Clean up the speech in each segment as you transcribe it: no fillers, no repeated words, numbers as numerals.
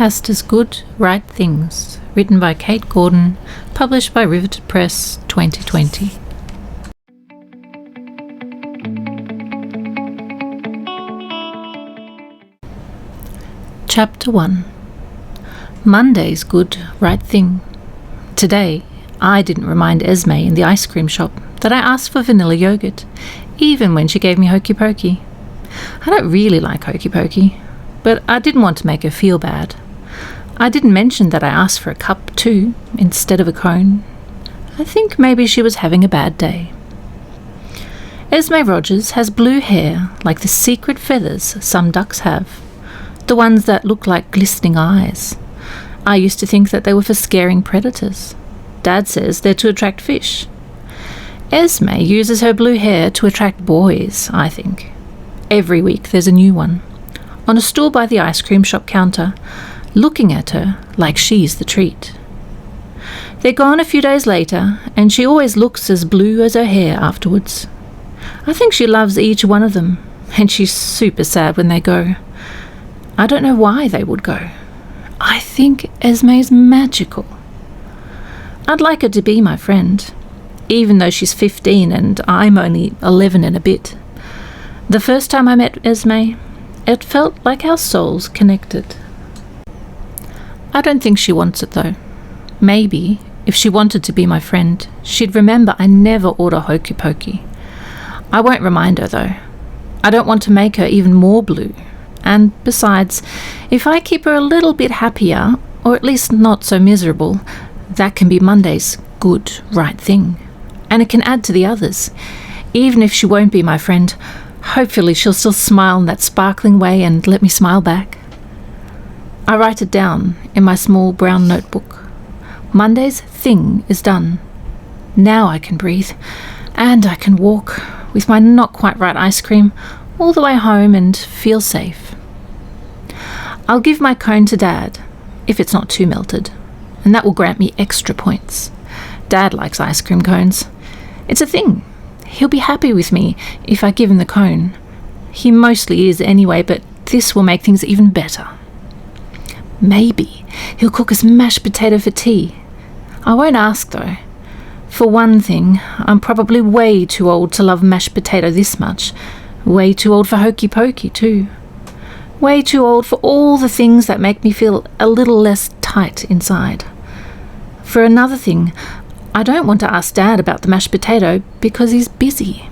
Aster's Good, Right Things, written by Kate Gordon, published by Riveted Press, 2020. Chapter 1. Monday's good, right thing. Today, I didn't remind Esme in the ice cream shop that I asked for vanilla yogurt, even when she gave me hokey pokey. I don't really like hokey pokey, but I didn't want to make her feel bad. I didn't mention that I asked for a cup too, instead of a cone. I think maybe she was having a bad day. Esme Rogers has blue hair like the secret feathers some ducks have, the ones that look like glistening eyes. I used to think that they were for scaring predators. Dad says they're to attract fish. Esme uses her blue hair to attract boys, I think. Every week there's a new one, on a stool by the ice cream shop counter, looking at her like she's the treat. They're gone a few days later, and she always looks as blue as her hair afterwards. I think she loves each one of them, and she's super sad when they go. I don't know why they would go. I think Esme's magical. I'd like her to be my friend, even though she's 15 and I'm only 11 and a bit. The first time I met Esme, it felt like our souls connected. I don't think she wants it though. Maybe, if she wanted to be my friend, she'd remember I never order hokey pokey. I won't remind her though. I don't want to make her even more blue. And besides, if I keep her a little bit happier, or at least not so miserable, that can be Monday's good, right thing. And it can add to the others. Even if she won't be my friend, hopefully she'll still smile in that sparkling way and let me smile back. I write it down in my small brown notebook. Monday's thing is done. Now I can breathe, and I can walk with my not quite right ice cream all the way home and feel safe. I'll give my cone to Dad, if it's not too melted, and that will grant me extra points. Dad likes ice cream cones. It's a thing. He'll be happy with me if I give him the cone. He mostly is anyway, but this will make things even better. Maybe he'll cook us mashed potato for tea. I won't ask though. For one thing, I'm probably way too old to love mashed potato this much. Way too old for hokey pokey too. Way too old for all the things that make me feel a little less tight inside. For another thing, I don't want to ask Dad about the mashed potato because he's busy.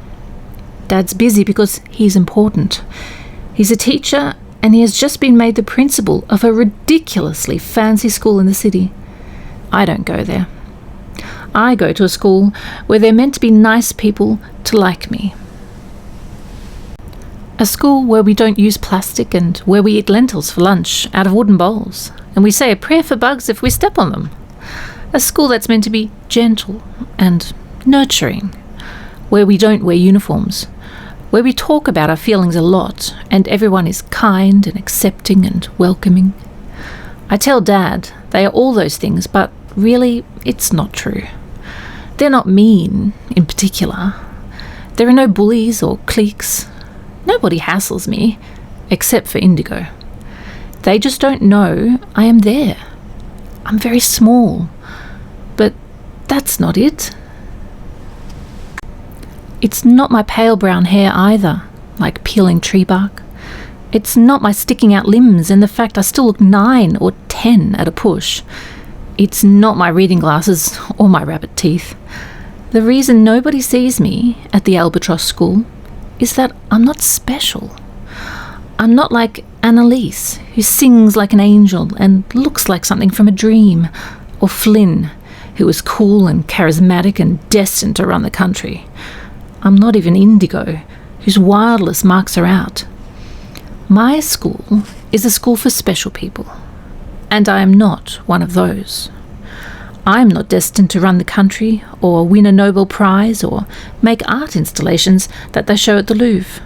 Dad's busy because he's important. He's a teacher and he has just been made the principal of a ridiculously fancy school in the city. I don't go there. I go to a school where they're meant to be nice people to like me. A school where we don't use plastic and where we eat lentils for lunch out of wooden bowls, and we say a prayer for bugs if we step on them. A school that's meant to be gentle and nurturing, where we don't wear uniforms, where we talk about our feelings a lot and everyone is kind and accepting and welcoming. I tell Dad they are all those things, but really it's not true. They're not mean in particular. There are no bullies or cliques. Nobody hassles me, except for Indigo. They just don't know I am there. I'm very small. But that's not it. It's not my pale brown hair either, like peeling tree bark. It's not my sticking out limbs and the fact I still look 9 or 10 at a push. It's not my reading glasses or my rabbit teeth. The reason nobody sees me at the Albatross School is that I'm not special. I'm not like Annalise, who sings like an angel and looks like something from a dream, or Flynn, who is cool and charismatic and destined to run the country. I'm not even Indigo, whose wildness marks her out. My school is a school for special people, and I am not one of those. I'm not destined to run the country or win a Nobel Prize or make art installations that they show at the Louvre.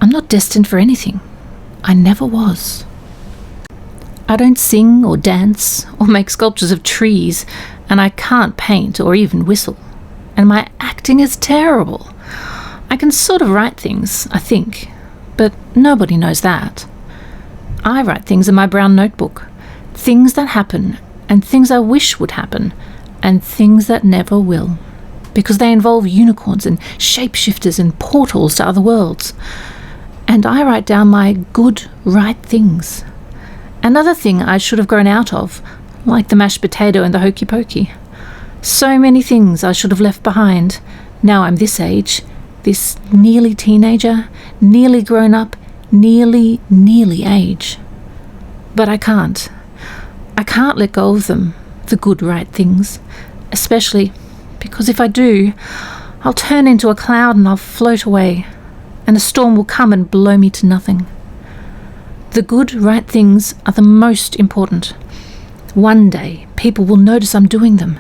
I'm not destined for anything. I never was. I don't sing or dance or make sculptures of trees, and I can't paint or even whistle. And my acting is terrible. I can sort of write things, I think, but nobody knows that. I write things in my brown notebook, Things that happen, and things I wish would happen, and things that never will, because they involve unicorns and shapeshifters and portals to other worlds. And I write down my good, right things. Another thing I should have grown out of, like the mashed potato and the hokey pokey. So many things I should have left behind. Now I'm this age, this nearly teenager, nearly grown up, nearly age. But I can't. I can't let go of them, the good, right things, especially because if I do, I'll turn into a cloud and I'll float away, and a storm will come and blow me to nothing. The good, right things are the most important. One day, people will notice I'm doing them.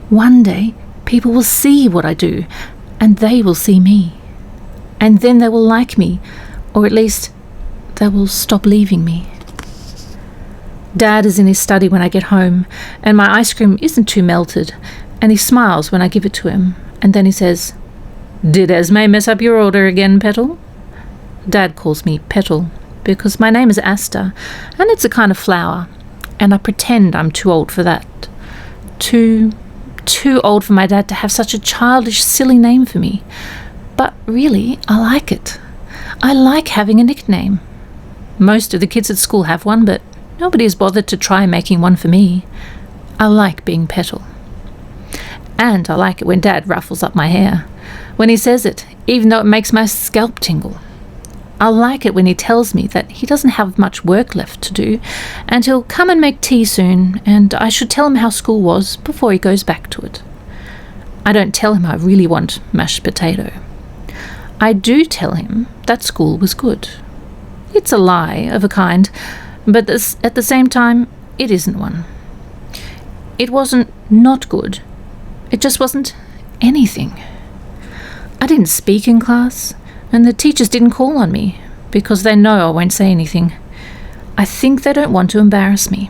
One day, people will see what I do, and they will see me. And then they will like me, or at least they will stop leaving me. Dad is in his study when I get home, and my ice cream isn't too melted, and he smiles when I give it to him, and then he says, "Did Esme mess up your order again, Petal?" Dad calls me Petal because my name is Aster, and it's a kind of flower, and I pretend I'm too old for that. Too old for my dad to have such a childish, silly name for me. But really, I like it. I like having a nickname. Most of the kids at school have one, but nobody has bothered to try making one for me. I like being Petal. And I like it when Dad ruffles up my hair. When he says it, even though it makes my scalp tingle. I like it when he tells me that he doesn't have much work left to do, and he'll come and make tea soon, and I should tell him how school was before he goes back to it. I don't tell him I really want mashed potato. I do tell him that school was good. It's a lie of a kind, but at the same time, it isn't one. It wasn't not good. It just wasn't anything. I didn't speak in class, and the teachers didn't call on me because they know I won't say anything. I think they don't want to embarrass me.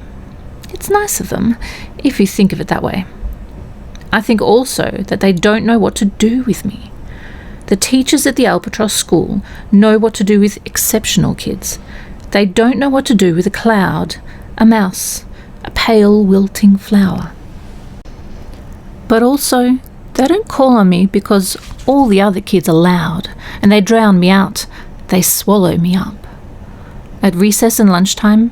It's nice of them, if you think of it that way. I think also that they don't know what to do with me. The teachers at the Albatross school know what to do with exceptional kids. They don't know what to do with a cloud, a mouse, a pale, wilting flower. But also, they don't call on me because all the other kids are loud and they drown me out. They swallow me up. At recess and lunchtime,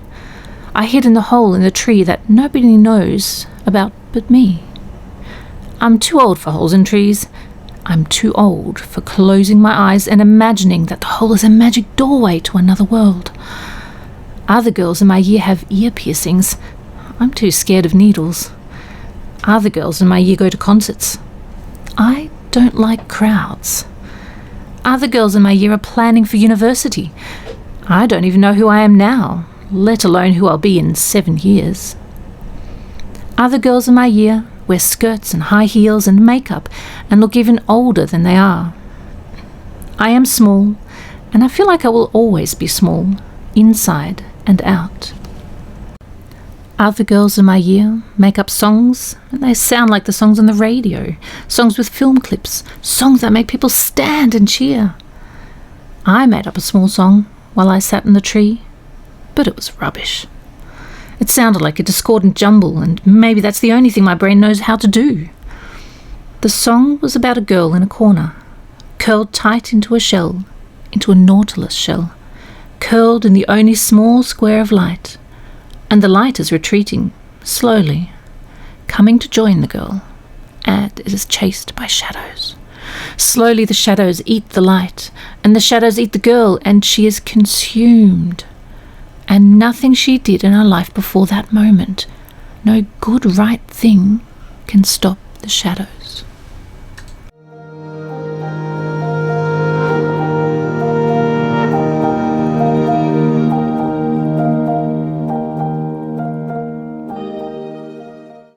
I hid in the hole in the tree that nobody knows about but me. I'm too old for holes in trees. I'm too old for closing my eyes and imagining that the hole is a magic doorway to another world. Other girls in my year have ear piercings. I'm too scared of needles. Other girls in my year go to concerts. I don't like crowds. Other girls in my year are planning for university. I don't even know who I am now, let alone who I'll be in 7 years. Other girls in my year wear skirts and high heels and makeup and look even older than they are. I am small, and I feel like I will always be small, inside and out. Other girls in my year make up songs, and they sound like the songs on the radio, songs with film clips, songs that make people stand and cheer. I made up a small song while I sat in the tree, but it was rubbish. It sounded like a discordant jumble, and maybe that's the only thing my brain knows how to do. The song was about a girl in a corner, curled tight into a shell, into a nautilus shell, curled in the only small square of light. And the light is retreating, slowly, coming to join the girl, and it is chased by shadows. Slowly the shadows eat the light, and the shadows eat the girl, and she is consumed. And nothing she did in her life before that moment, no good right thing, can stop the shadows.